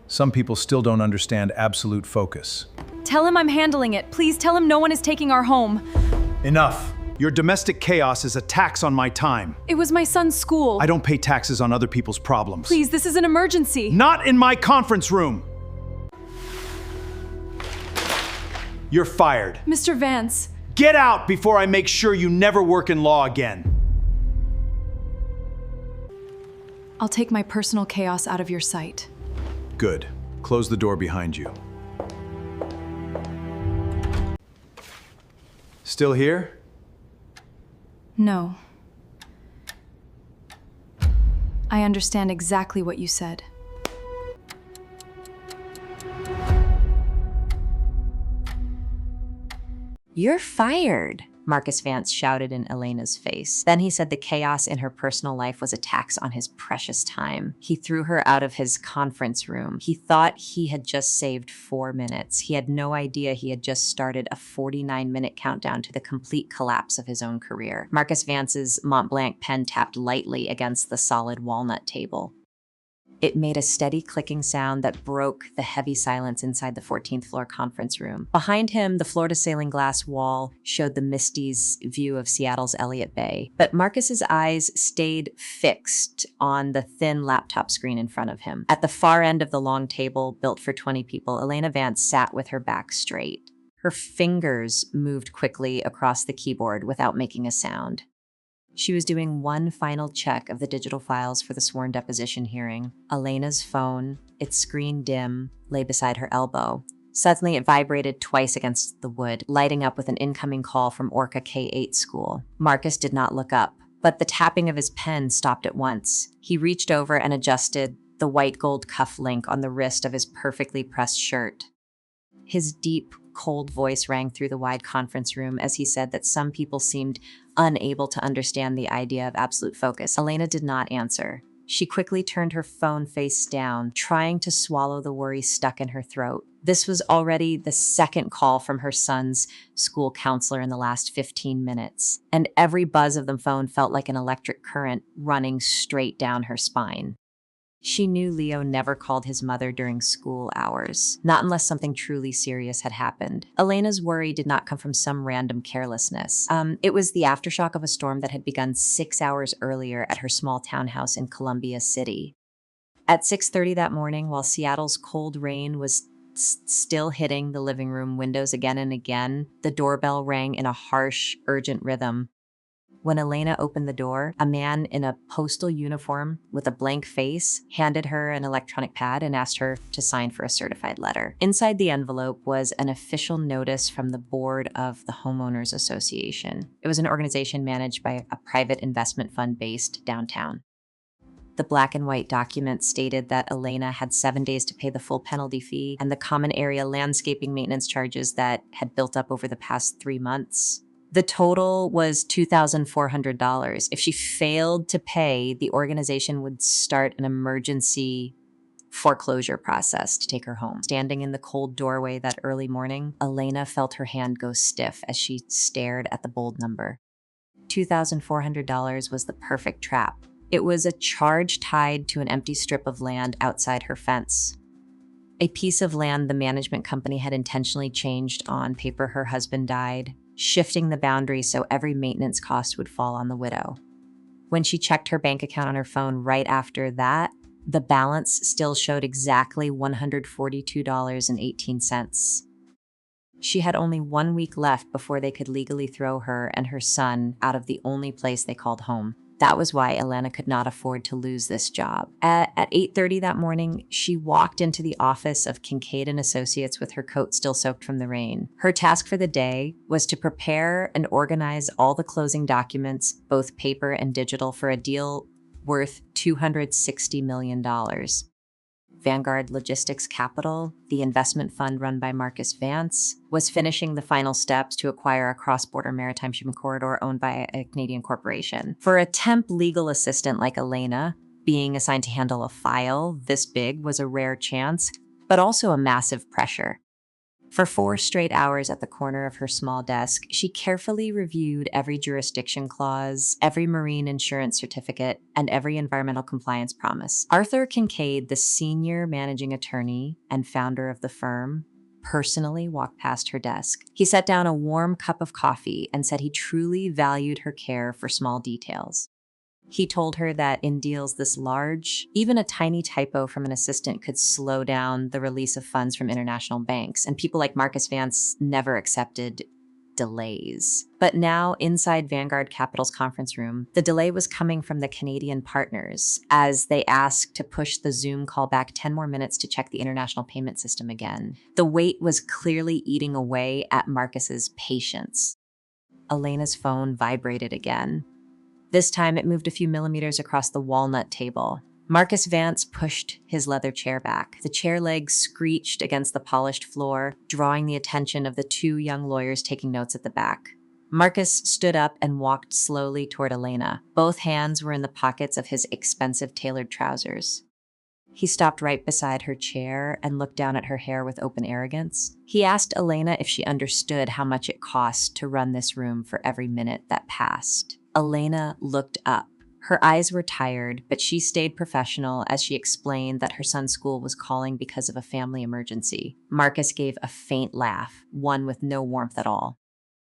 Some people still don't understand absolute focus. Tell him I'm handling it. Please tell him no one is taking our home. Enough. Your domestic chaos is a tax on my time. It was my son's school. I don't pay taxes on other people's problems. Please, this is an emergency. Not in my conference room! You're fired. Mr. Vance. Get out before I make sure you never work in law again. I'll take my personal chaos out of your sight. Good. Close the door behind you. Still here? No. I understand exactly what you said. "You're fired," Marcus Vance shouted in Elena's face. Then he said the chaos in her personal life was a tax on his precious time. He threw her out of his conference room. He thought he had just saved 4 minutes. He had no idea he had just started a 49-minute countdown to the complete collapse of his own career. Marcus Vance's Mont Blanc pen tapped lightly against the solid walnut table. It made a steady clicking sound that broke the heavy silence inside the 14th floor conference room. Behind him, the floor-to-ceiling glass wall showed the Misty's view of Seattle's Elliott Bay. But Marcus's eyes stayed fixed on the thin laptop screen in front of him. At the far end of the long table, built for 20 people, Elena Vance sat with her back straight. Her fingers moved quickly across the keyboard without making a sound. She was doing one final check of the digital files for the sworn deposition hearing. Elena's phone, its screen dim, lay beside her elbow. Suddenly, it vibrated twice against the wood, lighting up with an incoming call from Orca K-8 school. Marcus did not look up, but the tapping of his pen stopped at once. He reached over and adjusted the white gold cuff link on the wrist of his perfectly pressed shirt. His deep, cold voice rang through the wide conference room as he said that some people seemed unable to understand the idea of absolute focus. Elena did not answer. She quickly turned her phone face down, trying to swallow the worry stuck in her throat. This was already the second call from her son's school counselor in the last 15 minutes, and every buzz of the phone felt like an electric current running straight down her spine. She knew Leo never called his mother during school hours, not unless something truly serious had happened. Elena's worry did not come from some random carelessness. It was the aftershock of a storm that had begun 6 hours earlier at her small townhouse in Columbia City. At 6:30 that morning, while Seattle's cold rain was still hitting the living room windows again and again, the doorbell rang in a harsh, urgent rhythm. When Elena opened the door, a man in a postal uniform with a blank face handed her an electronic pad and asked her to sign for a certified letter. Inside the envelope was an official notice from the board of the Homeowners Association. It was an organization managed by a private investment fund based downtown. The black and white document stated that Elena had 7 days to pay the full penalty fee and the common area landscaping maintenance charges that had built up over the past 3 months. The total was $2,400. If she failed to pay, the organization would start an emergency foreclosure process to take her home. Standing in the cold doorway that early morning, Elena felt her hand go stiff as she stared at the bold number. $2,400 was the perfect trap. It was a charge tied to an empty strip of land outside her fence. A piece of land the management company had intentionally changed on paper her husband died, shifting the boundary so every maintenance cost would fall on the widow. When she checked her bank account on her phone right after that, the balance still showed exactly $142.18. She had only 1 week left before they could legally throw her and her son out of the only place they called home. That was why Elena could not afford to lose this job. At 8:30 that morning, she walked into the office of Kincaid & Associates with her coat still soaked from the rain. Her task for the day was to prepare and organize all the closing documents, both paper and digital, for a deal worth $260 million. Vanguard Logistics Capital, the investment fund run by Marcus Vance, was finishing the final steps to acquire a cross-border maritime shipping corridor owned by a Canadian corporation. For a temp legal assistant like Elena, being assigned to handle a file this big was a rare chance, but also a massive pressure. For 4 straight hours at the corner of her small desk, she carefully reviewed every jurisdiction clause, every marine insurance certificate, and every environmental compliance promise. Arthur Kincaid, the senior managing attorney and founder of the firm, personally walked past her desk. He set down a warm cup of coffee and said he truly valued her care for small details. He told her that in deals this large, even a tiny typo from an assistant could slow down the release of funds from international banks, and people like Marcus Vance never accepted delays. But now, inside Vanguard Capital's conference room, the delay was coming from the Canadian partners as they asked to push the Zoom call back 10 more minutes to check the international payment system again. The wait was clearly eating away at Marcus's patience. Elena's phone vibrated again. This time, it moved a few millimeters across the walnut table. Marcus Vance pushed his leather chair back. The chair legs screeched against the polished floor, drawing the attention of the 2 young lawyers taking notes at the back. Marcus stood up and walked slowly toward Elena. Both hands were in the pockets of his expensive tailored trousers. He stopped right beside her chair and looked down at her hair with open arrogance. He asked Elena if she understood how much it cost to run this room for every minute that passed. Elena looked up. Her eyes were tired, but she stayed professional as she explained that her son's school was calling because of a family emergency. Marcus gave a faint laugh, one with no warmth at all.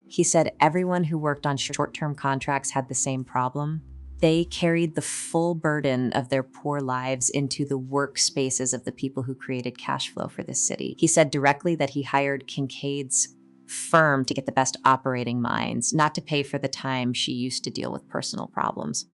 He said everyone who worked on short-term contracts had the same problem. They carried the full burden of their poor lives into the workspaces of the people who created cash flow for this city. He said directly that he hired Kincaid's firm to get the best operating minds, not to pay for the time she used to deal with personal problems.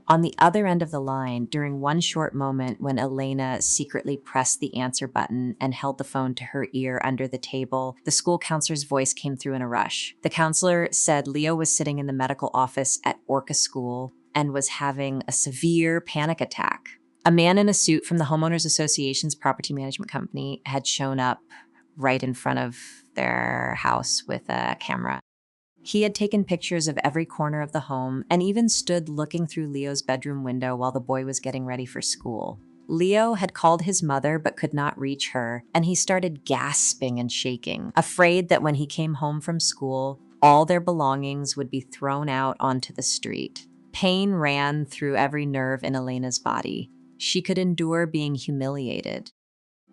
On the other end of the line, during one short moment when Elena secretly pressed the answer button and held the phone to her ear under the table, the school counselor's voice came through in a rush. The counselor said Leo was sitting in the medical office at Orca School and was having a severe panic attack. A man in a suit from the Homeowners Association's property management company had shown up right in front of their house with a camera. He had taken pictures of every corner of the home and even stood looking through Leo's bedroom window while the boy was getting ready for school. Leo had called his mother but could not reach her, and he started gasping and shaking, afraid that when he came home from school, all their belongings would be thrown out onto the street. Pain ran through every nerve in Elena's body. She could endure being humiliated.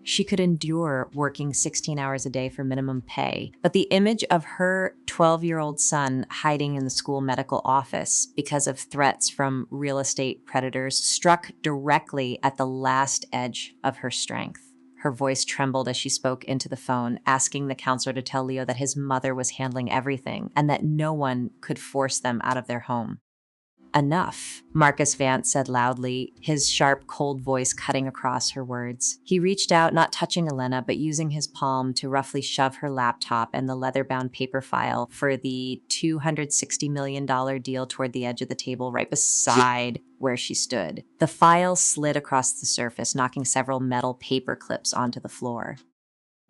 She could endure working 16 hours a day for minimum pay, but the image of her 12-year-old son hiding in the school medical office because of threats from real estate predators struck directly at the last edge of her strength. Her voice trembled as she spoke into the phone, asking the counselor to tell Leo that his mother was handling everything and that no one could force them out of their home. Enough, Marcus Vance said loudly, his sharp, cold voice cutting across her words. He reached out, not touching Elena, but using his palm to roughly shove her laptop and the leather-bound paper file for the $260 million deal toward the edge of the table right beside where she stood. The file slid across the surface, knocking several metal paper clips onto the floor.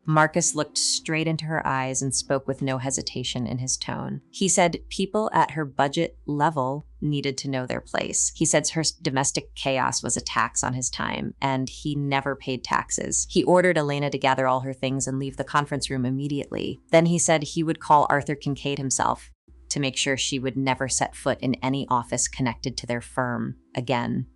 Marcus looked straight into her eyes and spoke with no hesitation in his tone. He said people at her budget level needed to know their place. He said her domestic chaos was a tax on his time, and he never paid taxes. He ordered Elena to gather all her things and leave the conference room immediately. Then he said he would call Arthur Kincaid himself to make sure she would never set foot in any office connected to their firm again.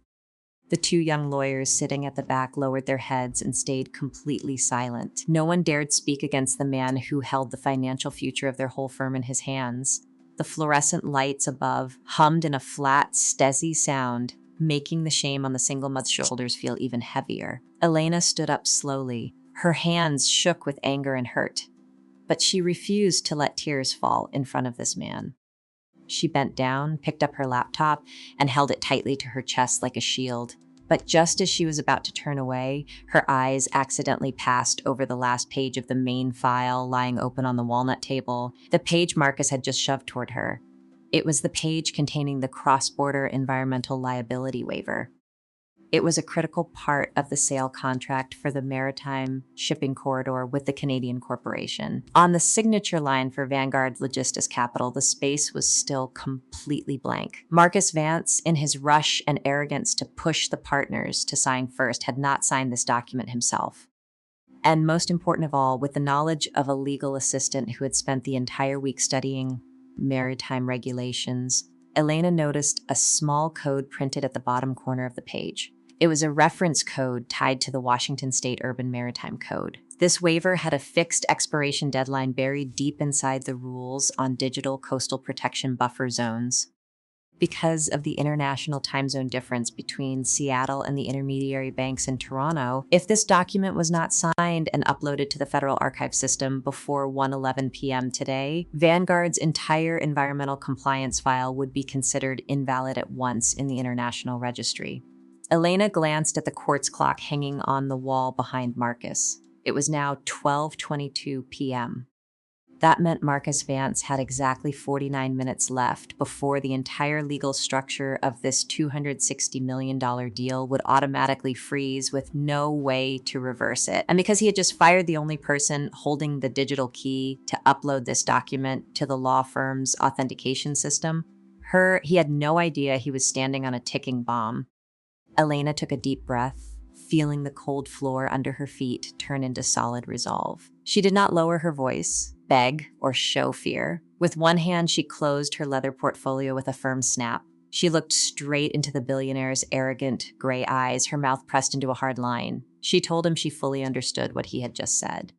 The 2 young lawyers sitting at the back lowered their heads and stayed completely silent. No one dared speak against the man who held the financial future of their whole firm in his hands. The fluorescent lights above hummed in a flat, steady sound, making the shame on the single mother's shoulders feel even heavier. Elena stood up slowly. Her hands shook with anger and hurt, but she refused to let tears fall in front of this man. She bent down, picked up her laptop, and held it tightly to her chest like a shield. But just as she was about to turn away, her eyes accidentally passed over the last page of the main file lying open on the walnut table, the page Marcus had just shoved toward her. It was the page containing the cross-border environmental liability waiver. It was a critical part of the sale contract for the maritime shipping corridor with the Canadian corporation. On the signature line for Vanguard Logistics Capital, the space was still completely blank. Marcus Vance, in his rush and arrogance to push the partners to sign first, had not signed this document himself. And most important of all, with the knowledge of a legal assistant who had spent the entire week studying maritime regulations, Elena noticed a small code printed at the bottom corner of the page. It was a reference code tied to the Washington State Urban Maritime Code. This waiver had a fixed expiration deadline buried deep inside the rules on digital coastal protection buffer zones. Because of the international time zone difference between Seattle and the intermediary banks in Toronto, if this document was not signed and uploaded to the Federal Archive system before 1:11 p.m. today, Vanguard's entire environmental compliance file would be considered invalid at once in the International Registry. Elena glanced at the quartz clock hanging on the wall behind Marcus. It was now 12:22 p.m. That meant Marcus Vance had exactly 49 minutes left before the entire legal structure of this $260 million deal would automatically freeze with no way to reverse it. And because he had just fired the only person holding the digital key to upload this document to the law firm's authentication system, he had no idea he was standing on a ticking bomb. Elena took a deep breath, feeling the cold floor under her feet turn into solid resolve. She did not lower her voice, beg, or show fear. With one hand, she closed her leather portfolio with a firm snap. She looked straight into the billionaire's arrogant gray eyes, her mouth pressed into a hard line. She told him she fully understood what he had just said,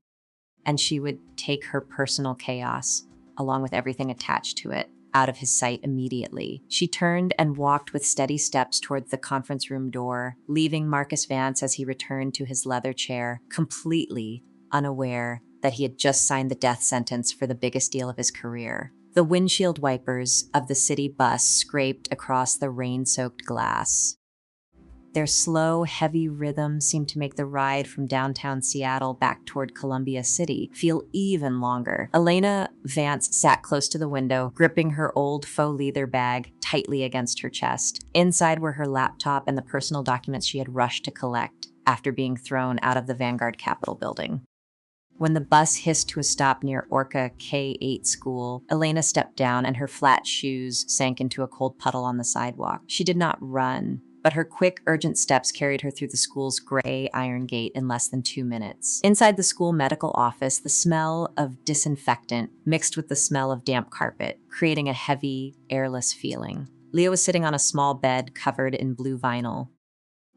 and she would take her personal chaos, along with everything attached to it, out of his sight immediately. She turned and walked with steady steps toward the conference room door, leaving Marcus Vance as he returned to his leather chair, completely unaware that he had just signed the death sentence for the biggest deal of his career. The windshield wipers of the city bus scraped across the rain-soaked glass. Their slow, heavy rhythm seemed to make the ride from downtown Seattle back toward Columbia City feel even longer. Elena Vance sat close to the window, gripping her old faux leather bag tightly against her chest. Inside were her laptop and the personal documents she had rushed to collect after being thrown out of the Vanguard Capitol building. When the bus hissed to a stop near Orca K-8 school, Elena stepped down and her flat shoes sank into a cold puddle on the sidewalk. She did not run, but her quick, urgent steps carried her through the school's gray iron gate in less than 2 minutes. Inside the school medical office, the smell of disinfectant mixed with the smell of damp carpet, creating a heavy, airless feeling. Leo was sitting on a small bed covered in blue vinyl.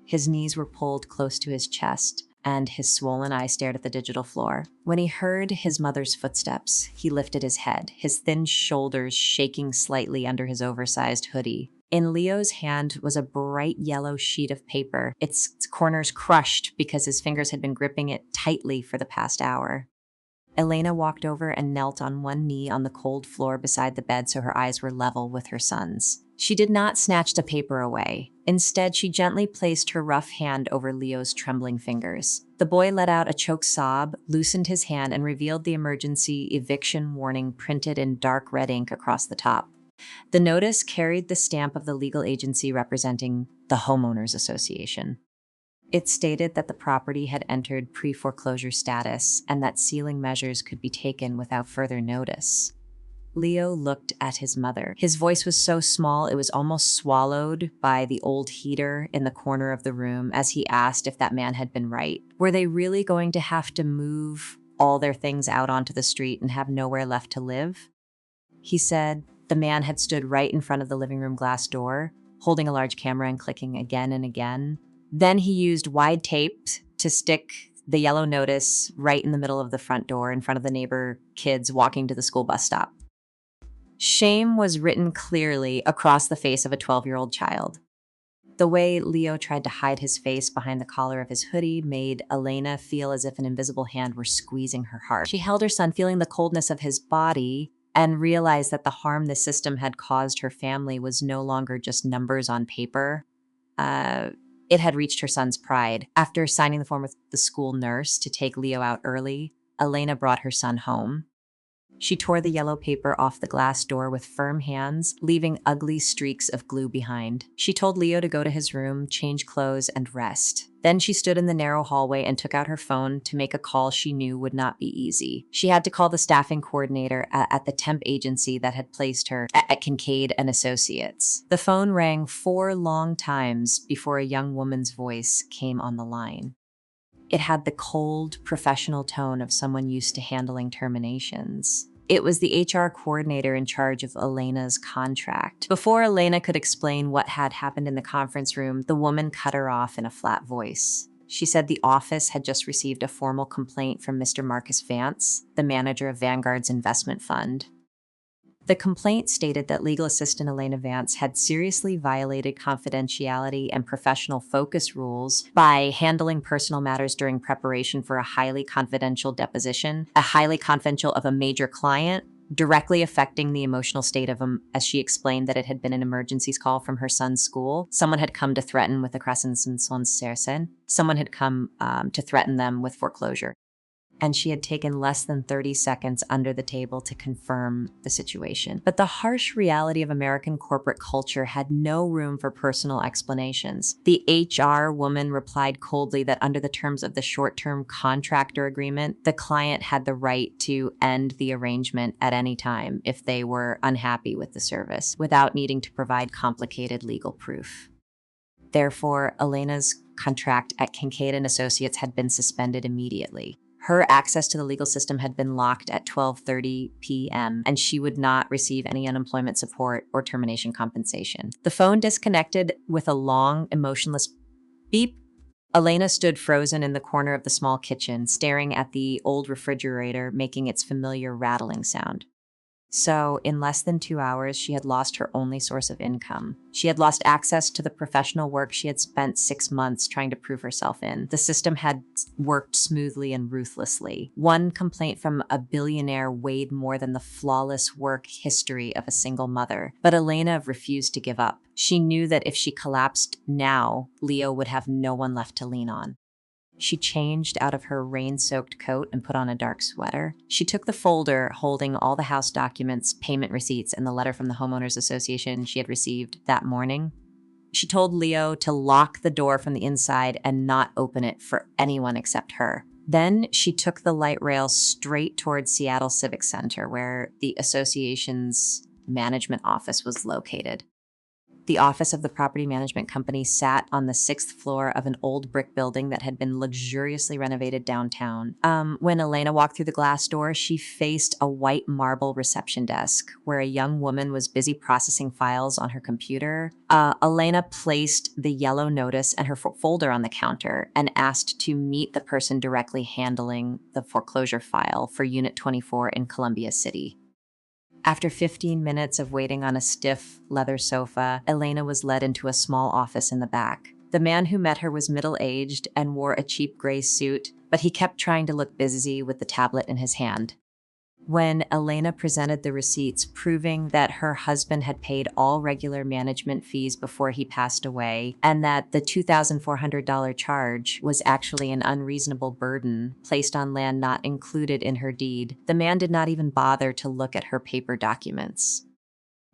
His knees were pulled close to his chest, and his swollen eye stared at the digital floor. When he heard his mother's footsteps, he lifted his head, his thin shoulders shaking slightly under his oversized hoodie. In Leo's hand was a bright yellow sheet of paper, its corners crushed because his fingers had been gripping it tightly for the past hour. Elena walked over and knelt on one knee on the cold floor beside the bed so her eyes were level with her son's. She did not snatch the paper away. Instead, she gently placed her rough hand over Leo's trembling fingers. The boy let out a choked sob, loosened his hand, and revealed the emergency eviction warning printed in dark red ink across the top. The notice carried the stamp of the legal agency representing the Homeowners Association. It stated that the property had entered pre-foreclosure status and that sealing measures could be taken without further notice. Leo looked at his mother. His voice was so small it was almost swallowed by the old heater in the corner of the room as he asked if that man had been right. Were they really going to have to move all their things out onto the street and have nowhere left to live? He said the man had stood right in front of the living room glass door, holding a large camera and clicking again and again. Then he used wide tape to stick the yellow notice right in the middle of the front door in front of the neighbor kids walking to the school bus stop. Shame was written clearly across the face of a 12-year-old child. The way Leo tried to hide his face behind the collar of his hoodie made Elena feel as if an invisible hand were squeezing her heart. She held her son, feeling the coldness of his body, and realized that the harm the system had caused her family was no longer just numbers on paper. It had reached her son's pride. After signing the form with the school nurse to take Leo out early, Elena brought her son home. She tore the yellow paper off the glass door with firm hands, leaving ugly streaks of glue behind. She told Leo to go to his room, change clothes, and rest. Then she stood in the narrow hallway and took out her phone to make a call she knew would not be easy. She had to call the staffing coordinator at the temp agency that had placed her at Kincaid and Associates. The phone rang 4 long times before a young woman's voice came on the line. It had the cold, professional tone of someone used to handling terminations. It was the HR coordinator in charge of Elena's contract. Before Elena could explain what had happened in the conference room, the woman cut her off in a flat voice. She said the office had just received a formal complaint from Mr. Marcus Vance, the manager of Vanguard's investment fund. The complaint stated that legal assistant Elena Vance had seriously violated confidentiality and professional focus rules by handling personal matters during preparation for a highly confidential deposition, a highly confidential of a major client, directly affecting the emotional state of him, as she explained that it had been an emergency call from her son's school. Someone had come to threaten with a crescent and son cercen. Someone had come to threaten them with foreclosure. And she had taken less than 30 seconds under the table to confirm the situation. But the harsh reality of American corporate culture had no room for personal explanations. The HR woman replied coldly that under the terms of the short-term contractor agreement, the client had the right to end the arrangement at any time if they were unhappy with the service, without needing to provide complicated legal proof. Therefore, Elena's contract at Kincaid & Associates had been suspended immediately. Her access to the legal system had been locked at 12:30 p.m., and she would not receive any unemployment support or termination compensation. The phone disconnected with a long, emotionless beep. Elena stood frozen in the corner of the small kitchen, staring at the old refrigerator, making its familiar rattling sound. So, in less than 2 hours, she had lost her only source of income. She had lost access to the professional work she had spent 6 months trying to prove herself in. The system had worked smoothly and ruthlessly. One complaint from a billionaire weighed more than the flawless work history of a single mother. But Elena refused to give up. She knew that if she collapsed now, Leo would have no one left to lean on. She changed out of her rain-soaked coat and put on a dark sweater. She took the folder holding all the house documents, payment receipts, and the letter from the homeowners association she had received that morning. She told Leo to lock the door from the inside and not open it for anyone except her. Then she took the light rail straight towards Seattle Civic Center, where the association's management office was located. The office of the property management company sat on the 6th floor of an old brick building that had been luxuriously renovated downtown. When Elena walked through the glass door, she faced a white marble reception desk where a young woman was busy processing files on her computer. Elena placed the yellow notice and her folder on the counter and asked to meet the person directly handling the foreclosure file for Unit 24 in Columbia City. After 15 minutes of waiting on a stiff leather sofa, Elena was led into a small office in the back. The man who met her was middle-aged and wore a cheap gray suit, but he kept trying to look busy with the tablet in his hand. When Elena presented the receipts proving that her husband had paid all regular management fees before he passed away, and that the $2,400 charge was actually an unreasonable burden placed on land not included in her deed, the man did not even bother to look at her paper documents.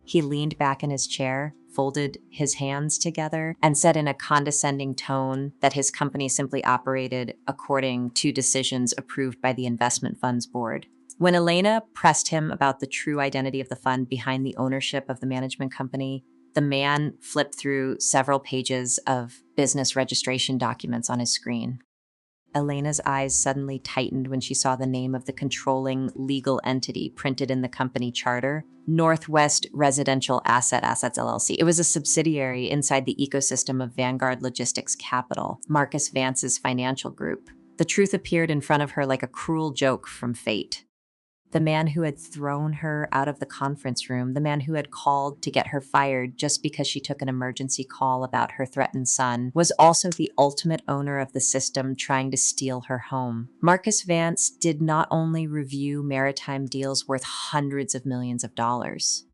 He leaned back in his chair, folded his hands together, and said in a condescending tone that his company simply operated according to decisions approved by the investment fund's board. When Elena pressed him about the true identity of the fund behind the ownership of the management company, the man flipped through several pages of business registration documents on his screen. Elena's eyes suddenly tightened when she saw the name of the controlling legal entity printed in the company charter, Northwest Residential Assets LLC. It was a subsidiary inside the ecosystem of Vanguard Logistics Capital, Marcus Vance's financial group. The truth appeared in front of her like a cruel joke from fate. The man who had thrown her out of the conference room, the man who had called to get her fired just because she took an emergency call about her threatened son, was also the ultimate owner of the system trying to steal her home. Marcus Vance did not only review maritime deals worth hundreds of millions of dollars.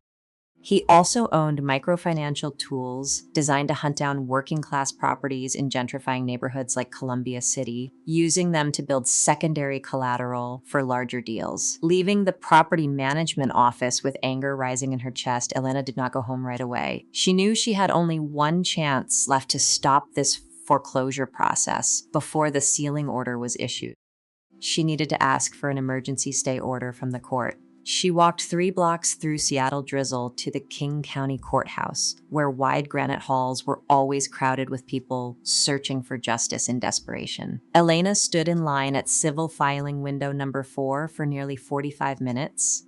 He also owned microfinancial tools designed to hunt down working-class properties in gentrifying neighborhoods like Columbia City, using them to build secondary collateral for larger deals. Leaving the property management office with anger rising in her chest, Elena did not go home right away. She knew she had only one chance left to stop this foreclosure process before the sealing order was issued. She needed to ask for an emergency stay order from the court. She walked 3 blocks through Seattle drizzle to the King County Courthouse, where wide granite halls were always crowded with people searching for justice in desperation. Elena stood in line at civil filing window number 4 for nearly 45 minutes.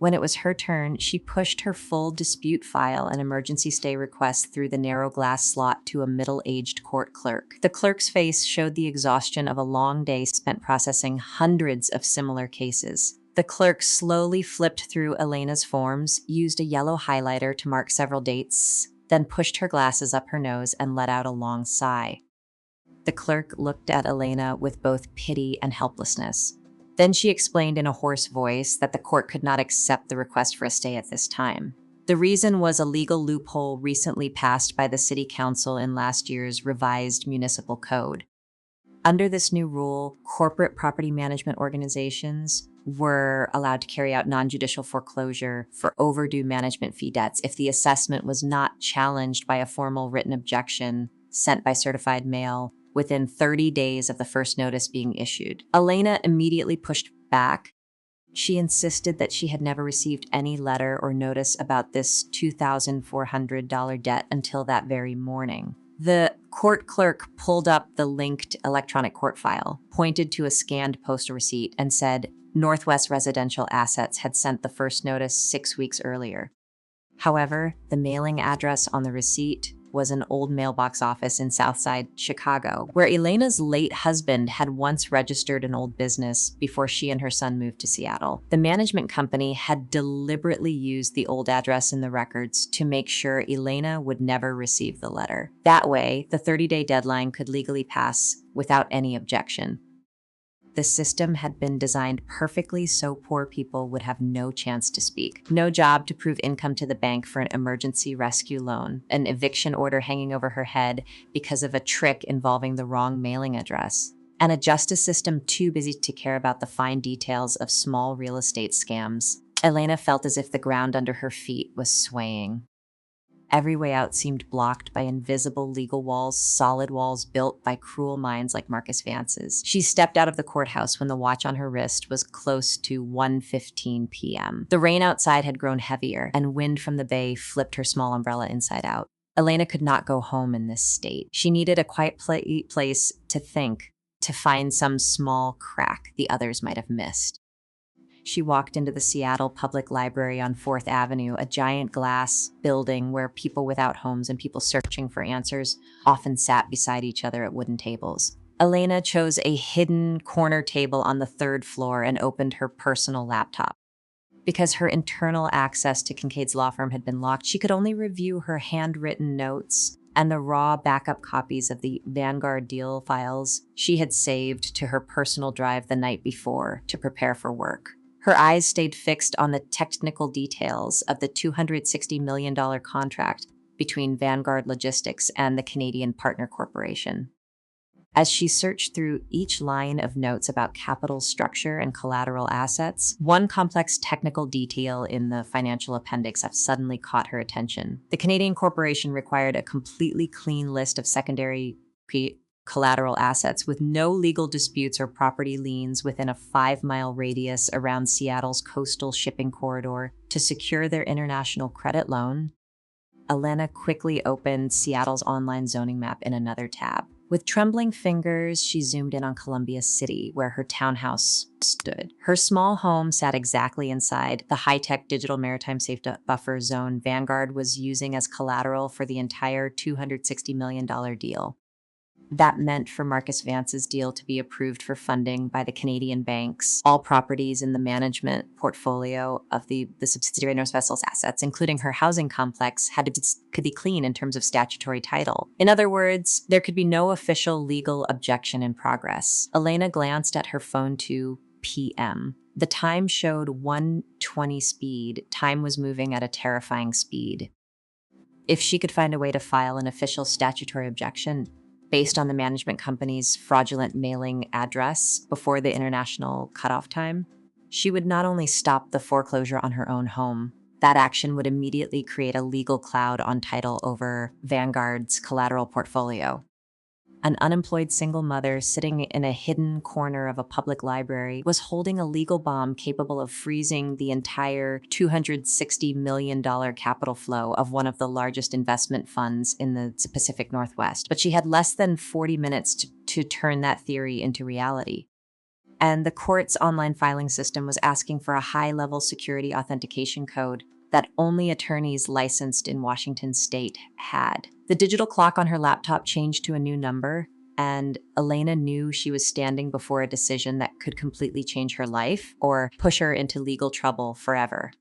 When it was her turn, she pushed her full dispute file and emergency stay request through the narrow glass slot to a middle-aged court clerk. The clerk's face showed the exhaustion of a long day spent processing hundreds of similar cases. The clerk slowly flipped through Elena's forms, used a yellow highlighter to mark several dates, then pushed her glasses up her nose and let out a long sigh. The clerk looked at Elena with both pity and helplessness. Then she explained in a hoarse voice that the court could not accept the request for a stay at this time. The reason was a legal loophole recently passed by the city council in last year's revised municipal code. Under this new rule, corporate property management organizations were allowed to carry out non-judicial foreclosure for overdue management fee debts if the assessment was not challenged by a formal written objection sent by certified mail within 30 days of the first notice being issued. Elena immediately pushed back. She insisted that she had never received any letter or notice about this $2,400 debt until that very morning. The court clerk pulled up the linked electronic court file, pointed to a scanned postal receipt, and said Northwest Residential Assets had sent the first notice 6 weeks earlier. However, the mailing address on the receipt was an old mailbox office in Southside Chicago, where Elena's late husband had once registered an old business before she and her son moved to Seattle. The management company had deliberately used the old address in the records to make sure Elena would never receive the letter. That way, the 30-day deadline could legally pass without any objection. The system had been designed perfectly so poor people would have no chance to speak, no job to prove income to the bank for an emergency rescue loan, an eviction order hanging over her head because of a trick involving the wrong mailing address, and a justice system too busy to care about the fine details of small real estate scams. Elena felt as if the ground under her feet was swaying. Every way out seemed blocked by invisible legal walls, solid walls built by cruel minds like Marcus Vance's. She stepped out of the courthouse when the watch on her wrist was close to 1:15 p.m. The rain outside had grown heavier, and wind from the bay flipped her small umbrella inside out. Elena could not go home in this state. She needed a quiet place to think, to find some small crack the others might have missed. She walked into the Seattle Public Library on 4th Avenue, a giant glass building where people without homes and people searching for answers often sat beside each other at wooden tables. Elena chose a hidden corner table on the 3rd floor and opened her personal laptop. Because her internal access to Kincaid's law firm had been locked, she could only review her handwritten notes and the raw backup copies of the Vanguard deal files she had saved to her personal drive the night before to prepare for work. Her eyes stayed fixed on the technical details of the $260 million contract between Vanguard Logistics and the Canadian Partner Corporation. As she searched through each line of notes about capital structure and collateral assets, one complex technical detail in the financial appendix suddenly caught her attention. The Canadian Corporation required a completely clean list of secondary collateral assets with no legal disputes or property liens within a 5-mile radius around Seattle's coastal shipping corridor to secure their international credit loan. Elena quickly opened Seattle's online zoning map in another tab. With trembling fingers, she zoomed in on Columbia City, where her townhouse stood. Her small home sat exactly inside the high-tech digital maritime safe buffer zone Vanguard was using as collateral for the entire $260 million deal. That meant for Marcus Vance's deal to be approved for funding by the Canadian banks, all properties in the management portfolio of the subsidiary North Vessel's assets, including her housing complex, could be clean in terms of statutory title. In other words, there could be no official legal objection in progress. Elena glanced at her phone to PM. The time showed 1:20 speed. Time was moving at a terrifying speed. If she could find a way to file an official statutory objection based on the management company's fraudulent mailing address before the international cutoff time, she would not only stop the foreclosure on her own home, that action would immediately create a legal cloud on title over Vanguard's collateral portfolio. An unemployed single mother sitting in a hidden corner of a public library was holding a legal bomb capable of freezing the entire $260 million capital flow of one of the largest investment funds in the Pacific Northwest. But she had less than 40 minutes to turn that theory into reality. And the court's online filing system was asking for a high-level security authentication code that only attorneys licensed in Washington state had. The digital clock on her laptop changed to a new number, and Elena knew she was standing before a decision that could completely change her life or push her into legal trouble forever.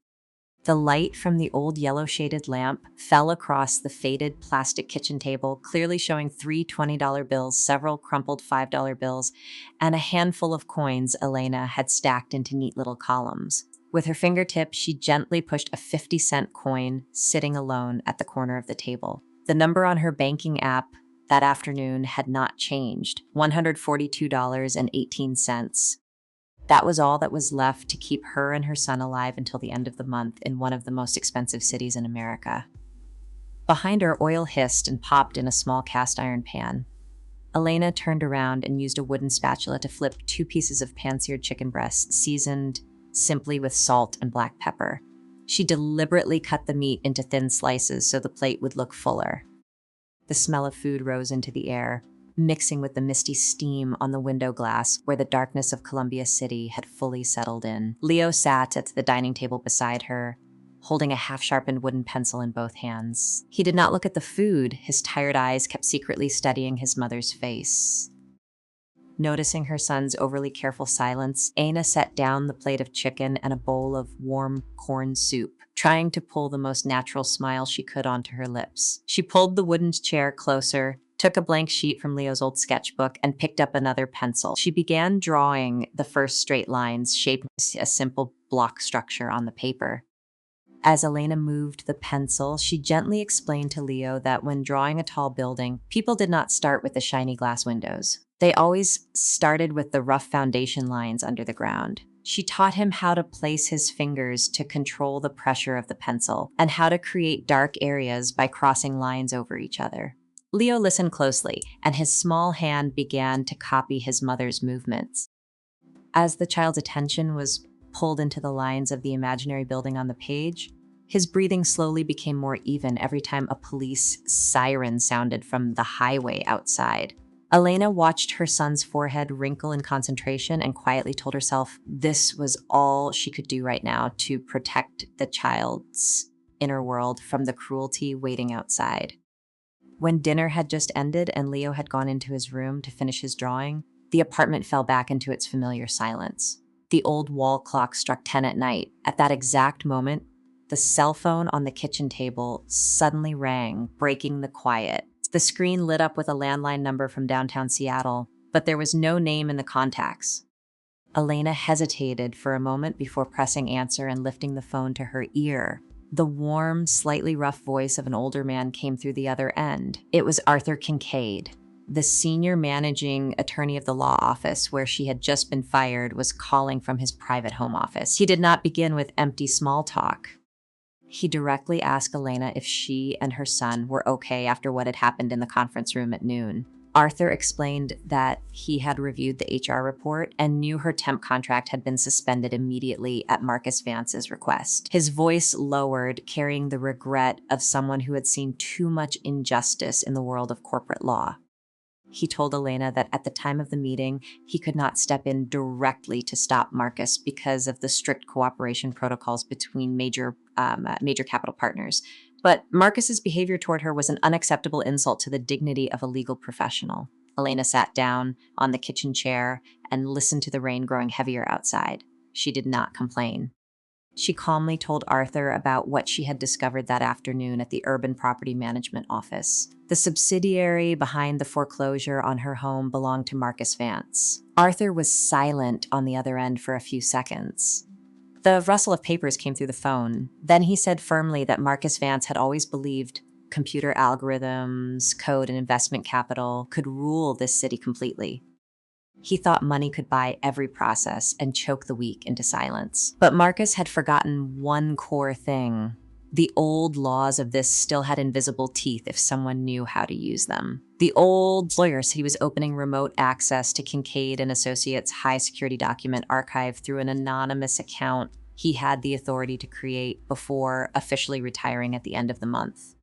The light from the old yellow-shaded lamp fell across the faded plastic kitchen table, clearly showing 3 $20 bills, several crumpled $5 bills, and a handful of coins Elena had stacked into neat little columns. With her fingertip, she gently pushed a 50-cent coin sitting alone at the corner of the table. The number on her banking app that afternoon had not changed, $142.18. That was all that was left to keep her and her son alive until the end of the month in one of the most expensive cities in America. Behind her, oil hissed and popped in a small cast iron pan. Elena turned around and used a wooden spatula to flip 2 pieces of pan-seared chicken breast, seasoned simply with salt and black pepper. She deliberately cut the meat into thin slices so the plate would look fuller. The smell of food rose into the air, mixing with the misty steam on the window glass where the darkness of Columbia City had fully settled in. Leo sat at the dining table beside her, holding a half-sharpened wooden pencil in both hands. He did not look at the food. His tired eyes kept secretly studying his mother's face. Noticing her son's overly careful silence, Aina set down the plate of chicken and a bowl of warm corn soup, trying to pull the most natural smile she could onto her lips. She pulled the wooden chair closer, took a blank sheet from Leo's old sketchbook, and picked up another pencil. She began drawing the first straight lines, shaping a simple block structure on the paper. As Elena moved the pencil, she gently explained to Leo that when drawing a tall building, people did not start with the shiny glass windows. They always started with the rough foundation lines under the ground. She taught him how to place his fingers to control the pressure of the pencil and how to create dark areas by crossing lines over each other. Leo listened closely, and his small hand began to copy his mother's movements. As the child's attention was pulled into the lines of the imaginary building on the page, his breathing slowly became more even every time a police siren sounded from the highway outside. Elena watched her son's forehead wrinkle in concentration and quietly told herself this was all she could do right now to protect the child's inner world from the cruelty waiting outside. When dinner had just ended and Leo had gone into his room to finish his drawing, the apartment fell back into its familiar silence. The old wall clock struck 10 at night. At that exact moment, the cell phone on the kitchen table suddenly rang, breaking the quiet. The screen lit up with a landline number from downtown Seattle, but there was no name in the contacts. Elena hesitated for a moment before pressing answer and lifting the phone to her ear. The warm, slightly rough voice of an older man came through the other end. It was Arthur Kincaid. The senior managing attorney of the law office where she had just been fired was calling from his private home office. He did not begin with empty small talk. He directly asked Elena if she and her son were okay after what had happened in the conference room at noon. Arthur explained that he had reviewed the HR report and knew her temp contract had been suspended immediately at Marcus Vance's request. His voice lowered, carrying the regret of someone who had seen too much injustice in the world of corporate law. He told Elena that at the time of the meeting, he could not step in directly to stop Marcus because of the strict cooperation protocols between major capital partners. But Marcus's behavior toward her was an unacceptable insult to the dignity of a legal professional. Elena sat down on the kitchen chair and listened to the rain growing heavier outside. She did not complain. She calmly told Arthur about what she had discovered that afternoon at the Urban Property Management Office. The subsidiary behind the foreclosure on her home belonged to Marcus Vance. Arthur was silent on the other end for a few seconds. The rustle of papers came through the phone. Then he said firmly that Marcus Vance had always believed computer algorithms, code, and investment capital could rule this city completely. He thought money could buy every process and choke the weak into silence. But Marcus had forgotten one core thing. The old laws of this still had invisible teeth if someone knew how to use them. The old lawyer said he was opening remote access to Kincaid and Associates' high-security document archive through an anonymous account he had the authority to create before officially retiring at the end of the month.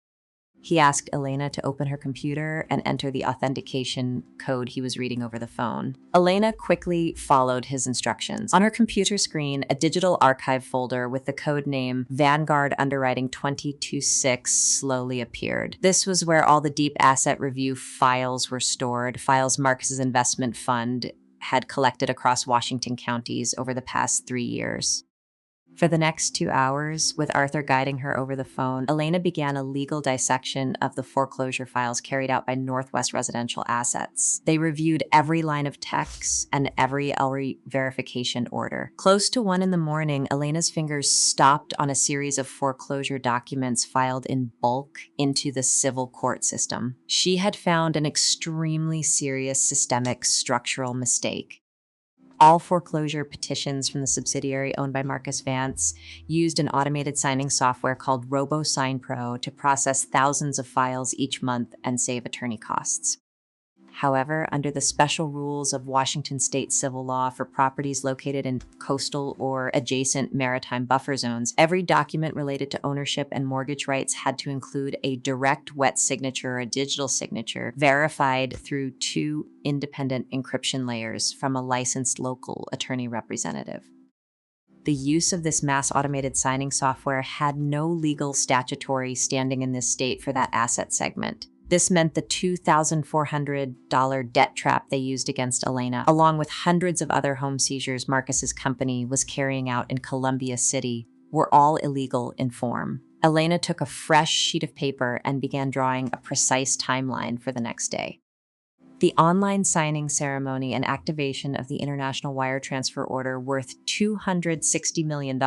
He asked Elena to open her computer and enter the authentication code he was reading over the phone. Elena quickly followed his instructions. On her computer screen, a digital archive folder with the code name Vanguard Underwriting 226 slowly appeared. This was where all the deep asset review files were stored, files Marcus's investment fund had collected across Washington counties over the past 3 years. For the next 2 hours, with Arthur guiding her over the phone, Elena began a legal dissection of the foreclosure files carried out by Northwest Residential Assets. They reviewed every line of text and every LRE verification order. Close to 1 in the morning, Elena's fingers stopped on a series of foreclosure documents filed in bulk into the civil court system. She had found an extremely serious systemic structural mistake. All foreclosure petitions from the subsidiary owned by Marcus Vance used an automated signing software called RoboSignPro to process thousands of files each month and save attorney costs. However, under the special rules of Washington state civil law for properties located in coastal or adjacent maritime buffer zones, every document related to ownership and mortgage rights had to include a direct wet signature or a digital signature verified through 2 independent encryption layers from a licensed local attorney representative. The use of this mass automated signing software had no legal statutory standing in this state for that asset segment. This meant the $2,400 debt trap they used against Elena, along with hundreds of other home seizures Marcus's company was carrying out in Columbia City, were all illegal in form. Elena took a fresh sheet of paper and began drawing a precise timeline for the next day. The online signing ceremony and activation of the international wire transfer order worth $260 million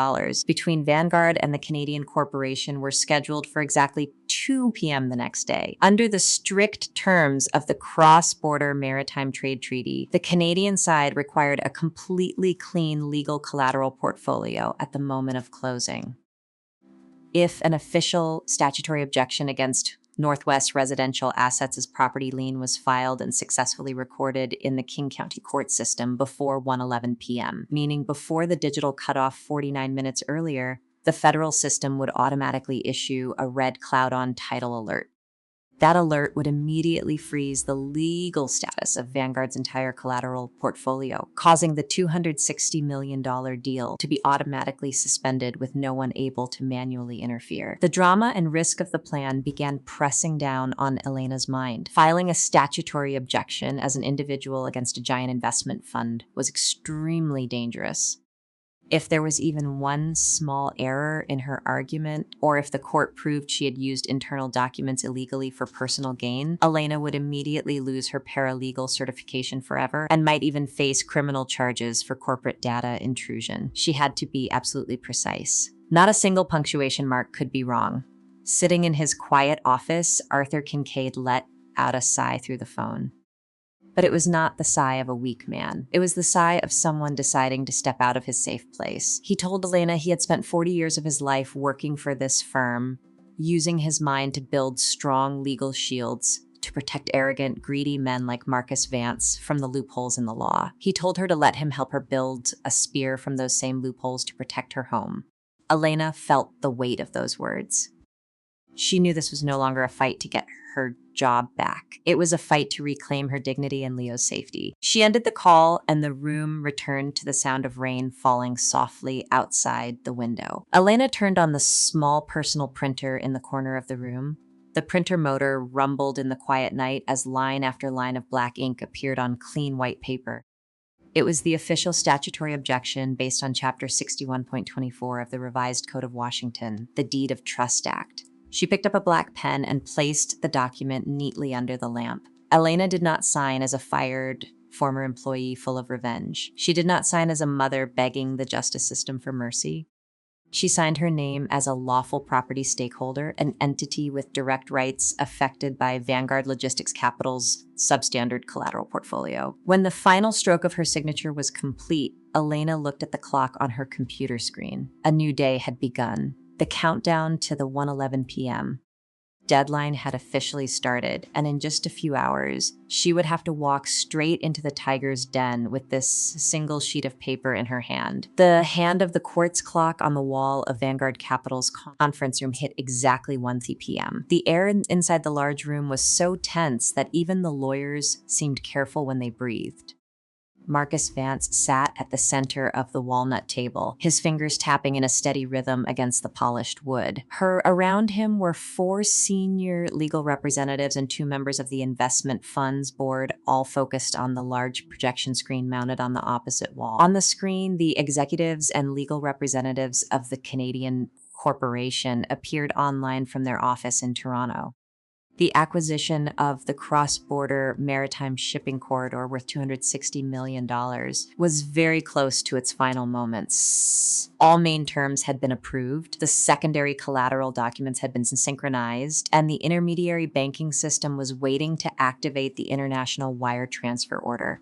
between Vanguard and the Canadian corporation were scheduled for exactly 2 p.m. the next day. Under the strict terms of the Cross-Border Maritime Trade Treaty, the Canadian side required a completely clean legal collateral portfolio at the moment of closing. If an official statutory objection against Northwest Residential Assets' property lien was filed and successfully recorded in the King County court system before 1:11 p.m., meaning before the digital cutoff 49 minutes earlier, the federal system would automatically issue a red cloud on title alert. That alert would immediately freeze the legal status of Vanguard's entire collateral portfolio, causing the $260 million deal to be automatically suspended with no one able to manually interfere. The drama and risk of the plan began pressing down on Elena's mind. Filing a statutory objection as an individual against a giant investment fund was extremely dangerous. If there was even one small error in her argument, or if the court proved she had used internal documents illegally for personal gain, Elena would immediately lose her paralegal certification forever and might even face criminal charges for corporate data intrusion. She had to be absolutely precise. Not a single punctuation mark could be wrong. Sitting in his quiet office, Arthur Kincaid let out a sigh through the phone. But it was not the sigh of a weak man. It was the sigh of someone deciding to step out of his safe place. He told Elena he had spent 40 years of his life working for this firm, using his mind to build strong legal shields to protect arrogant, greedy men like Marcus Vance from the loopholes in the law. He told her to let him help her build a spear from those same loopholes to protect her home. Elena felt the weight of those words. She knew this was no longer a fight to get her job back. It was a fight to reclaim her dignity and Leo's safety. She ended the call, and the room returned to the sound of rain falling softly outside the window. Elena turned on the small personal printer in the corner of the room. The printer motor rumbled in the quiet night as line after line of black ink appeared on clean white paper. It was the official statutory objection based on Chapter 61.24 of the Revised Code of Washington, the Deed of Trust Act. She picked up a black pen and placed the document neatly under the lamp. Elena did not sign as a fired former employee full of revenge. She did not sign as a mother begging the justice system for mercy. She signed her name as a lawful property stakeholder, an entity with direct rights affected by Vanguard Logistics Capital's substandard collateral portfolio. When the final stroke of her signature was complete, Elena looked at the clock on her computer screen. A new day had begun. The countdown to the 1:11 p.m. deadline had officially started, and in just a few hours, she would have to walk straight into the tiger's den with this single sheet of paper in her hand. The hand of the quartz clock on the wall of Vanguard Capital's conference room hit exactly 1:00 p.m. The air inside the large room was so tense that even the lawyers seemed careful when they breathed. Marcus Vance sat at the center of the walnut table, his fingers tapping in a steady rhythm against the polished wood. Around him were 4 senior legal representatives and 2 members of the investment funds board, all focused on the large projection screen mounted on the opposite wall. On the screen, the executives and legal representatives of the Canadian corporation appeared online from their office in Toronto. The acquisition of the cross-border maritime shipping corridor worth $260 million was very close to its final moments. All main terms had been approved, the secondary collateral documents had been synchronized, and the intermediary banking system was waiting to activate the international wire transfer order.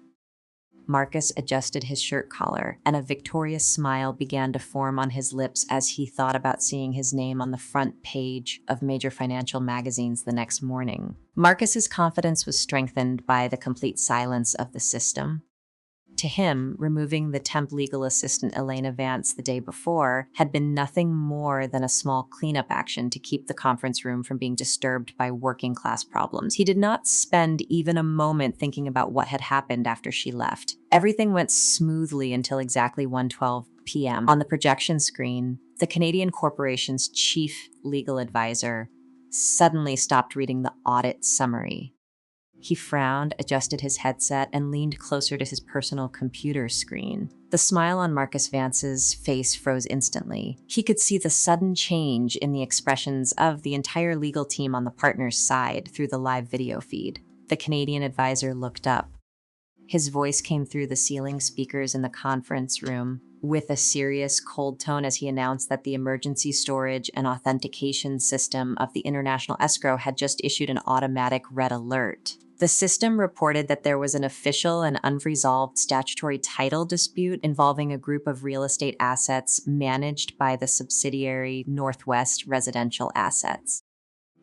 Marcus adjusted his shirt collar, and a victorious smile began to form on his lips as he thought about seeing his name on the front page of major financial magazines the next morning. Marcus's confidence was strengthened by the complete silence of the system. To him, removing the temp legal assistant Elena Vance the day before had been nothing more than a small cleanup action to keep the conference room from being disturbed by working-class problems. He did not spend even a moment thinking about what had happened after she left. Everything went smoothly until exactly 1:12 p.m. On the projection screen, the Canadian corporation's chief legal advisor suddenly stopped reading the audit summary. He frowned, adjusted his headset, and leaned closer to his personal computer screen. The smile on Marcus Vance's face froze instantly. He could see the sudden change in the expressions of the entire legal team on the partner's side through the live video feed. The Canadian advisor looked up. His voice came through the ceiling speakers in the conference room with a serious, cold tone as he announced that the emergency storage and authentication system of the International Escrow had just issued an automatic red alert. The system reported that there was an official and unresolved statutory title dispute involving a group of real estate assets managed by the subsidiary Northwest Residential Assets.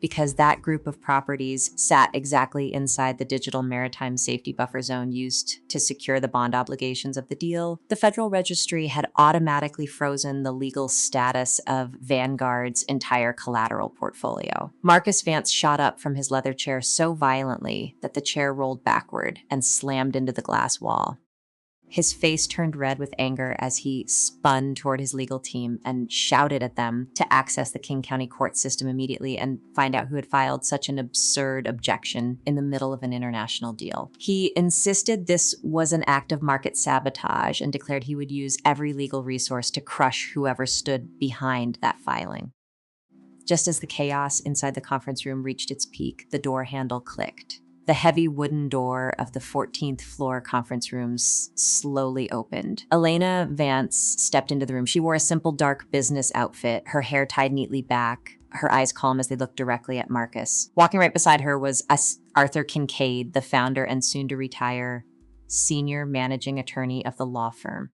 Because that group of properties sat exactly inside the digital maritime safety buffer zone used to secure the bond obligations of the deal, the Federal Registry had automatically frozen the legal status of Vanguard's entire collateral portfolio. Marcus Vance shot up from his leather chair so violently that the chair rolled backward and slammed into the glass wall. His face turned red with anger as he spun toward his legal team and shouted at them to access the King County court system immediately and find out who had filed such an absurd objection in the middle of an international deal. He insisted this was an act of market sabotage and declared he would use every legal resource to crush whoever stood behind that filing. Just as the chaos inside the conference room reached its peak, the door handle clicked. The heavy wooden door of the 14th floor conference rooms slowly opened. Elena Vance stepped into the room. She wore a simple dark business outfit, her hair tied neatly back, her eyes calm as they looked directly at Marcus. Walking right beside her was Arthur Kincaid, the founder and soon-to-retire senior managing attorney of the law firm.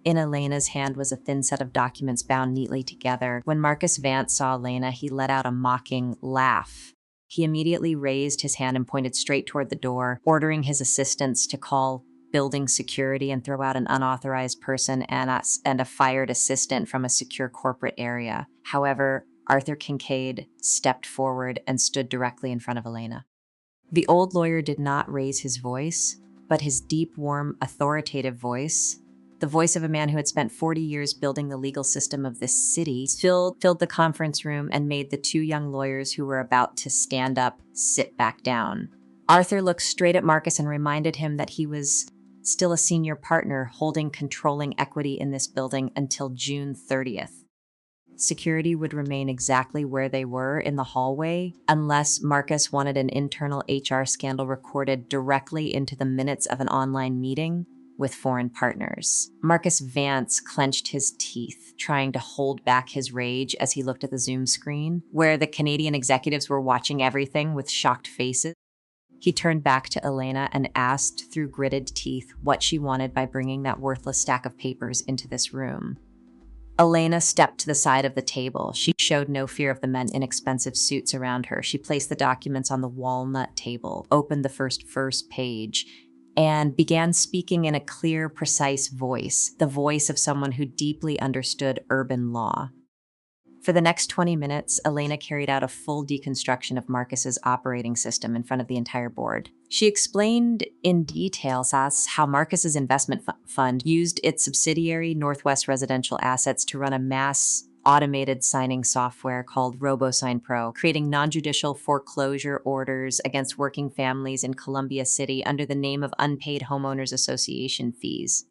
In Elena's hand was a thin set of documents bound neatly together. When Marcus Vance saw Elena, he let out a mocking laugh. He immediately raised his hand and pointed straight toward the door, ordering his assistants to call building security and throw out an unauthorized person and a fired assistant from a secure corporate area. However, Arthur Kincaid stepped forward and stood directly in front of Elena. The old lawyer did not raise his voice, but his deep, warm, authoritative voice, the voice of a man who had spent 40 years building the legal system of this city, filled the conference room and made the 2 young lawyers who were about to stand up sit back down. Arthur looked straight at Marcus and reminded him that he was still a senior partner holding controlling equity in this building until June 30th. Security would remain exactly where they were in the hallway unless Marcus wanted an internal HR scandal recorded directly into the minutes of an online meeting with foreign partners. Marcus Vance clenched his teeth, trying to hold back his rage as he looked at the Zoom screen, where the Canadian executives were watching everything with shocked faces. He turned back to Elena and asked through gritted teeth what she wanted by bringing that worthless stack of papers into this room. Elena stepped to the side of the table. She showed no fear of the men in expensive suits around her. She placed the documents on the walnut table, opened the first page, and began speaking in a clear, precise voice, the voice of someone who deeply understood urban law. For the next 20 minutes, Elena carried out a full deconstruction of Marcus's operating system in front of the entire board. She explained in detail how Marcus's investment fund used its subsidiary Northwest Residential Assets to run a mass automated signing software called RoboSign Pro, creating non-judicial foreclosure orders against working families in Columbia City under the name of unpaid homeowners association fees.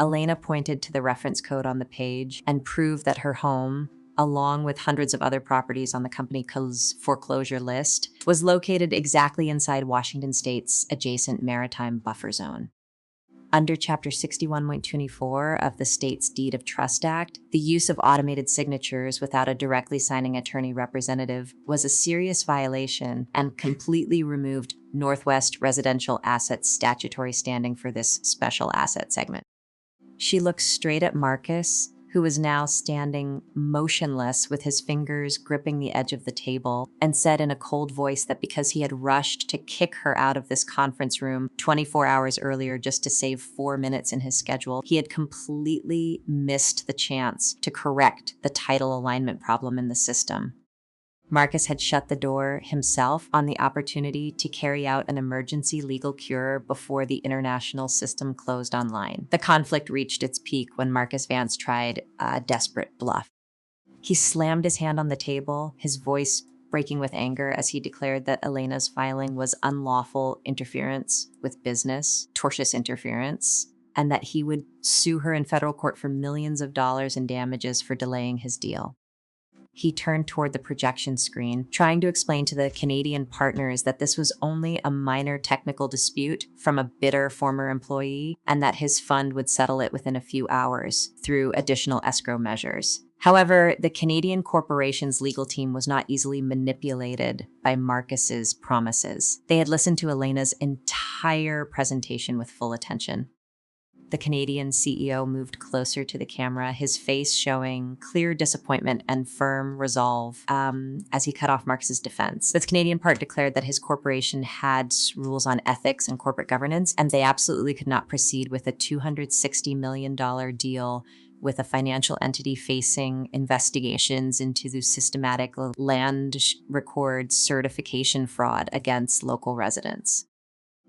Elena pointed to the reference code on the page and proved that her home, along with hundreds of other properties on the company's foreclosure list, was located exactly inside Washington State's adjacent maritime buffer zone. Under Chapter 61.24 of the state's Deed of Trust Act, the use of automated signatures without a directly signing attorney representative was a serious violation and completely removed Northwest Residential Assets statutory standing for this special asset segment. She looked straight at Marcus, who was now standing motionless with his fingers gripping the edge of the table, and said in a cold voice that because he had rushed to kick her out of this conference room 24 hours earlier just to save 4 minutes in his schedule, he had completely missed the chance to correct the title alignment problem in the system. Marcus had shut the door himself on the opportunity to carry out an emergency legal cure before the international system closed online. The conflict reached its peak when Marcus Vance tried a desperate bluff. He slammed his hand on the table, his voice breaking with anger as he declared that Elena's filing was unlawful interference with business, tortious interference, and that he would sue her in federal court for millions of dollars in damages for delaying his deal. He turned toward the projection screen, trying to explain to the Canadian partners that this was only a minor technical dispute from a bitter former employee and that his fund would settle it within a few hours through additional escrow measures. However, the Canadian corporation's legal team was not easily manipulated by Marcus's promises. They had listened to Elena's entire presentation with full attention. The Canadian CEO moved closer to the camera, his face showing clear disappointment and firm resolve as he cut off Marcus's defense. The Canadian part declared that his corporation had rules on ethics and corporate governance, and they absolutely could not proceed with a $260 million deal with a financial entity facing investigations into the systematic land record certification fraud against local residents.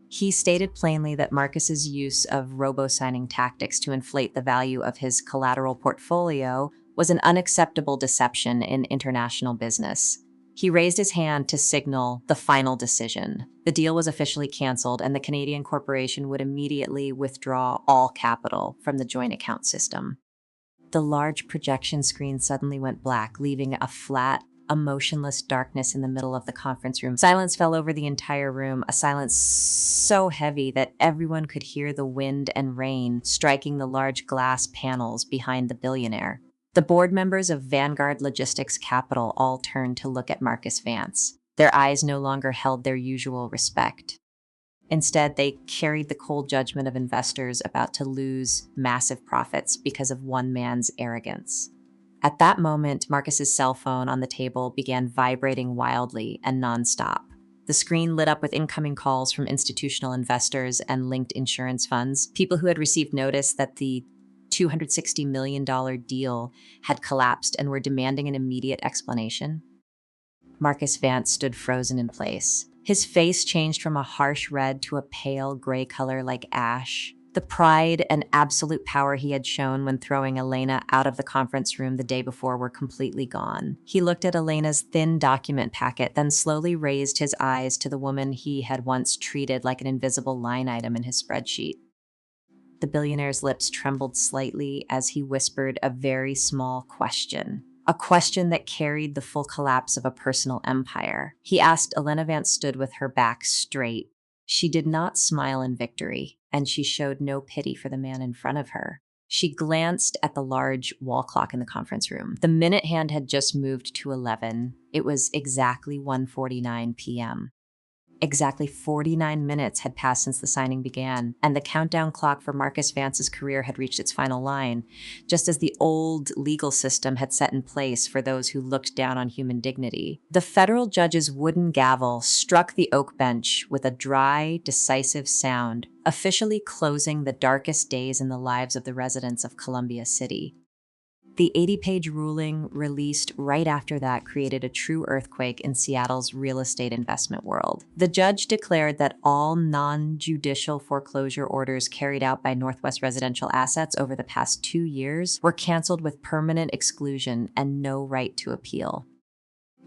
He stated plainly that Marcus's use of robo-signing tactics to inflate the value of his collateral portfolio was an unacceptable deception in international business. He raised his hand to signal the final decision. The deal was officially canceled, and the Canadian corporation would immediately withdraw all capital from the joint account system. The large projection screen suddenly went black, leaving a motionless darkness in the middle of the conference room. Silence fell over the entire room, a silence so heavy that everyone could hear the wind and rain striking the large glass panels behind the billionaire. The board members of Vanguard Logistics Capital all turned to look at Marcus Vance. Their eyes no longer held their usual respect. Instead, they carried the cold judgment of investors about to lose massive profits because of one man's arrogance. At that moment, Marcus's cell phone on the table began vibrating wildly and nonstop. The screen lit up with incoming calls from institutional investors and linked insurance funds, people who had received notice that the $260 million deal had collapsed and were demanding an immediate explanation. Marcus Vance stood frozen in place. His face changed from a harsh red to a pale gray color like ash. The pride and absolute power he had shown when throwing Elena out of the conference room the day before were completely gone. He looked at Elena's thin document packet, then slowly raised his eyes to the woman he had once treated like an invisible line item in his spreadsheet. The billionaire's lips trembled slightly as he whispered a very small question. A question that carried the full collapse of a personal empire. He asked. Elena Vance stood with her back straight. She did not smile in victory, and she showed no pity for the man in front of her. She glanced at the large wall clock in the conference room. The minute hand had just moved to 11. It was exactly 1:49 p.m. Exactly 49 minutes had passed since the signing began, and the countdown clock for Marcus Vance's career had reached its final line, just as the old legal system had set in place for those who looked down on human dignity. The federal judge's wooden gavel struck the oak bench with a dry, decisive sound, officially closing the darkest days in the lives of the residents of Columbia City. The 80-page ruling released right after that created a true earthquake in Seattle's real estate investment world. The judge declared that all non-judicial foreclosure orders carried out by Northwest Residential Assets over the past 2 years were canceled with permanent exclusion and no right to appeal.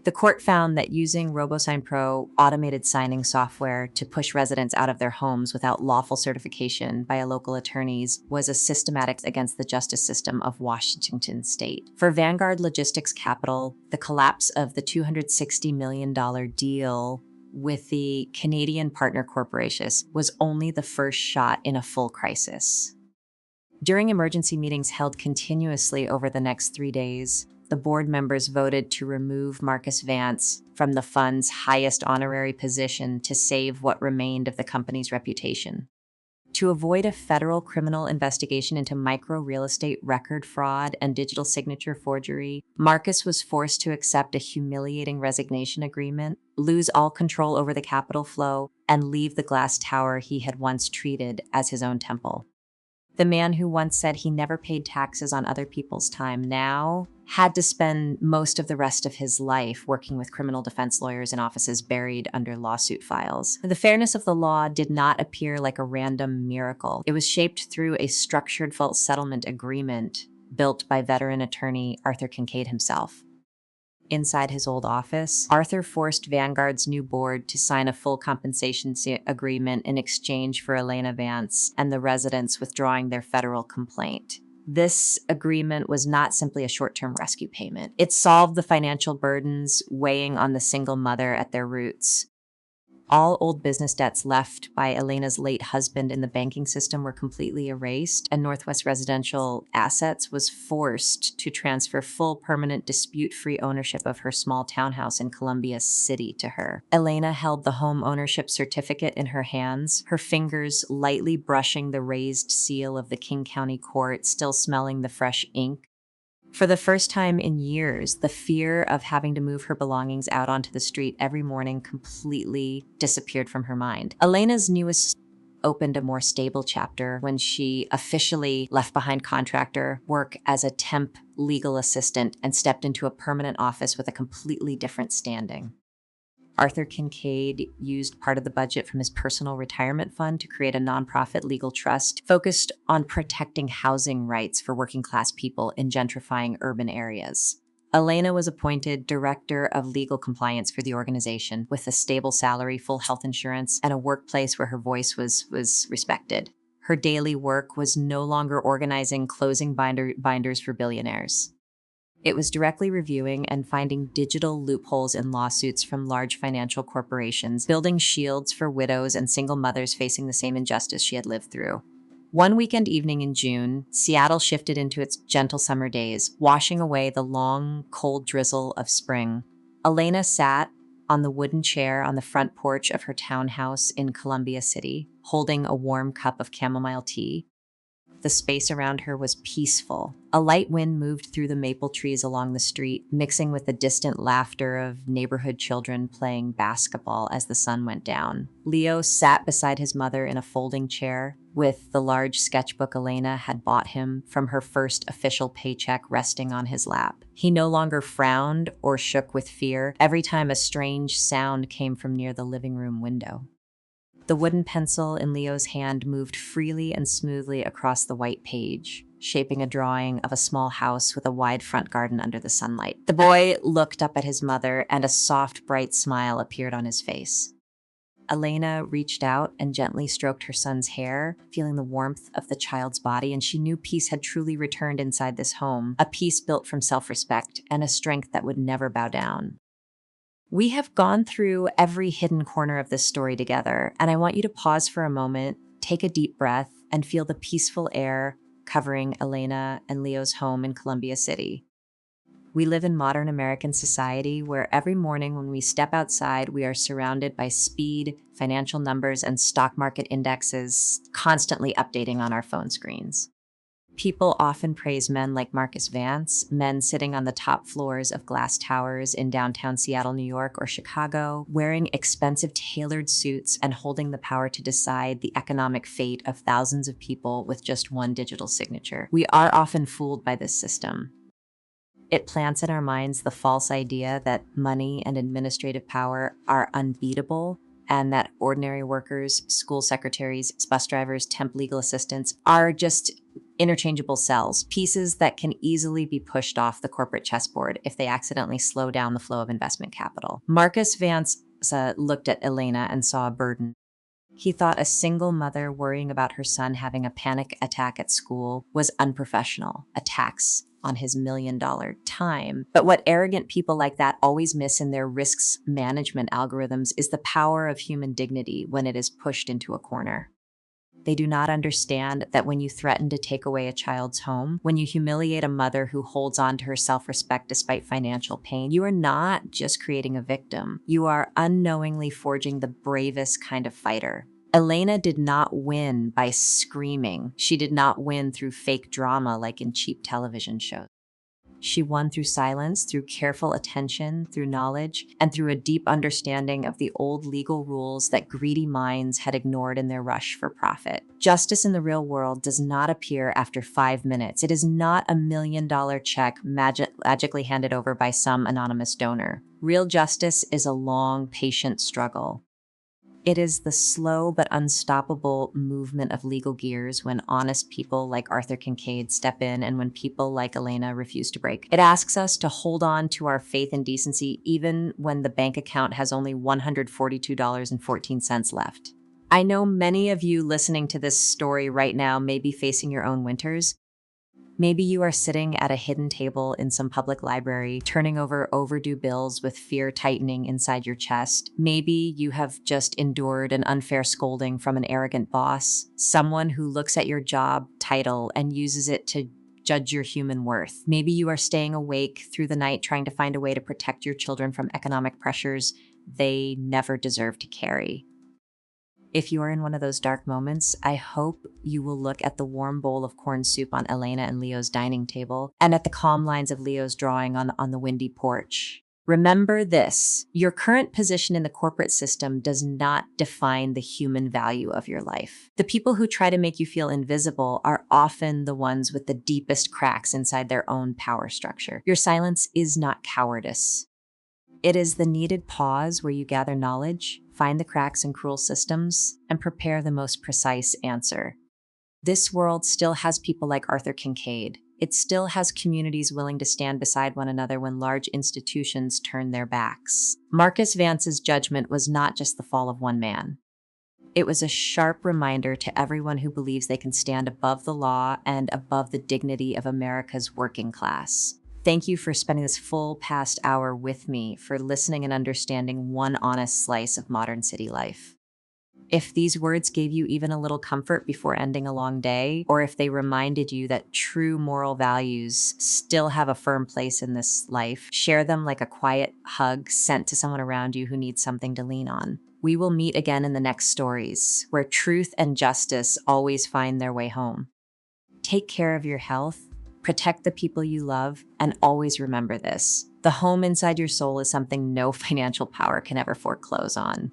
The court found that using RoboSign Pro automated signing software to push residents out of their homes without lawful certification by local attorneys was a systematic against the justice system of Washington state. For Vanguard Logistics Capital, the collapse of the $260 million deal with the Canadian partner corporations was only the first shot in a full crisis. During emergency meetings held continuously over the next 3 days, the board members voted to remove Marcus Vance from the fund's highest honorary position to save what remained of the company's reputation. To avoid a federal criminal investigation into micro real estate record fraud and digital signature forgery, Marcus was forced to accept a humiliating resignation agreement, lose all control over the capital flow, and leave the glass tower he had once treated as his own temple. The man who once said he never paid taxes on other people's time now had to spend most of the rest of his life working with criminal defense lawyers in offices buried under lawsuit files. The fairness of the law did not appear like a random miracle. It was shaped through a structured full settlement agreement built by veteran attorney Arthur Kincaid himself. Inside his old office, Arthur forced Vanguard's new board to sign a full compensation agreement in exchange for Elena Vance and the residents withdrawing their federal complaint. This agreement was not simply a short-term rescue payment. It solved the financial burdens weighing on the single mother at their roots. All old business debts left by Elena's late husband in the banking system were completely erased, and Northwest Residential Assets was forced to transfer full permanent dispute-free ownership of her small townhouse in Columbia City to her. Elena held the home ownership certificate in her hands, her fingers lightly brushing the raised seal of the King County Court, still smelling the fresh ink. For the first time in years, the fear of having to move her belongings out onto the street every morning completely disappeared from her mind. Elena's newest opened a more stable chapter when she officially left behind contractor work as a temp legal assistant and stepped into a permanent office with a completely different standing. Arthur Kincaid used part of the budget from his personal retirement fund to create a nonprofit legal trust focused on protecting housing rights for working-class people in gentrifying urban areas. Elena was appointed Director of Legal Compliance for the organization with a stable salary, full health insurance, and a workplace where her voice was respected. Her daily work was no longer organizing closing binders for billionaires. It was directly reviewing and finding digital loopholes in lawsuits from large financial corporations, building shields for widows and single mothers facing the same injustice she had lived through. One weekend evening in June, Seattle shifted into its gentle summer days, washing away the long, cold drizzle of spring. Elena sat on the wooden chair on the front porch of her townhouse in Columbia City, holding a warm cup of chamomile tea. The space around her was peaceful. A light wind moved through the maple trees along the street, mixing with the distant laughter of neighborhood children playing basketball as the sun went down. Leo sat beside his mother in a folding chair, with the large sketchbook Elena had bought him from her first official paycheck resting on his lap. He no longer frowned or shook with fear every time a strange sound came from near the living room window. The wooden pencil in Leo's hand moved freely and smoothly across the white page, shaping a drawing of a small house with a wide front garden under the sunlight. The boy looked up at his mother, and a soft, bright smile appeared on his face. Elena reached out and gently stroked her son's hair, feeling the warmth of the child's body, and she knew peace had truly returned inside this home, a peace built from self-respect and a strength that would never bow down. We have gone through every hidden corner of this story together, and I want you to pause for a moment, take a deep breath, and feel the peaceful air covering Elena and Leo's home in Columbia City. We live in modern American society where every morning when we step outside, we are surrounded by speed, financial numbers, and stock market indexes constantly updating on our phone screens. People often praise men like Marcus Vance, men sitting on the top floors of glass towers in downtown Seattle, New York, or Chicago, wearing expensive tailored suits and holding the power to decide the economic fate of thousands of people with just one digital signature. We are often fooled by this system. It plants in our minds the false idea that money and administrative power are unbeatable, and that ordinary workers, school secretaries, bus drivers, temp legal assistants are just interchangeable cells, pieces that can easily be pushed off the corporate chessboard if they accidentally slow down the flow of investment capital. Marcus Vance looked at Elena and saw a burden. He thought a single mother worrying about her son having a panic attack at school was unprofessional, a tax on his $1 million time. But what arrogant people like that always miss in their risks management algorithms is the power of human dignity when it is pushed into a corner. They do not understand that when you threaten to take away a child's home, when you humiliate a mother who holds on to her self-respect despite financial pain, you are not just creating a victim. You are unknowingly forging the bravest kind of fighter. Elena did not win by screaming. She did not win through fake drama like in cheap television shows. She won through silence, through careful attention, through knowledge, and through a deep understanding of the old legal rules that greedy minds had ignored in their rush for profit. Justice in the real world does not appear after 5 minutes. It is not a $1 million check magically handed over by some anonymous donor. Real justice is a long, patient struggle. It is the slow but unstoppable movement of legal gears when honest people like Arthur Kincaid step in and when people like Elena refuse to break. It asks us to hold on to our faith and decency even when the bank account has only $142.14 left. I know many of you listening to this story right now may be facing your own winters. Maybe you are sitting at a hidden table in some public library, turning over overdue bills with fear tightening inside your chest. Maybe you have just endured an unfair scolding from an arrogant boss, someone who looks at your job title and uses it to judge your human worth. Maybe you are staying awake through the night trying to find a way to protect your children from economic pressures they never deserve to carry. If you are in one of those dark moments, I hope you will look at the warm bowl of corn soup on Elena and Leo's dining table and at the calm lines of Leo's drawing on the windy porch. Remember this: your current position in the corporate system does not define the human value of your life. The people who try to make you feel invisible are often the ones with the deepest cracks inside their own power structure. Your silence is not cowardice. It is the needed pause where you gather knowledge, find the cracks in cruel systems, and prepare the most precise answer. This world still has people like Arthur Kincaid. It still has communities willing to stand beside one another when large institutions turn their backs. Marcus Vance's judgment was not just the fall of one man. It was a sharp reminder to everyone who believes they can stand above the law and above the dignity of America's working class. Thank you for spending this full past hour with me, for listening and understanding one honest slice of modern city life. If these words gave you even a little comfort before ending a long day, or if they reminded you that true moral values still have a firm place in this life, share them like a quiet hug sent to someone around you who needs something to lean on. We will meet again in the next stories, where truth and justice always find their way home. Take care of your health, protect the people you love, and always remember this: the home inside your soul is something no financial power can ever foreclose on.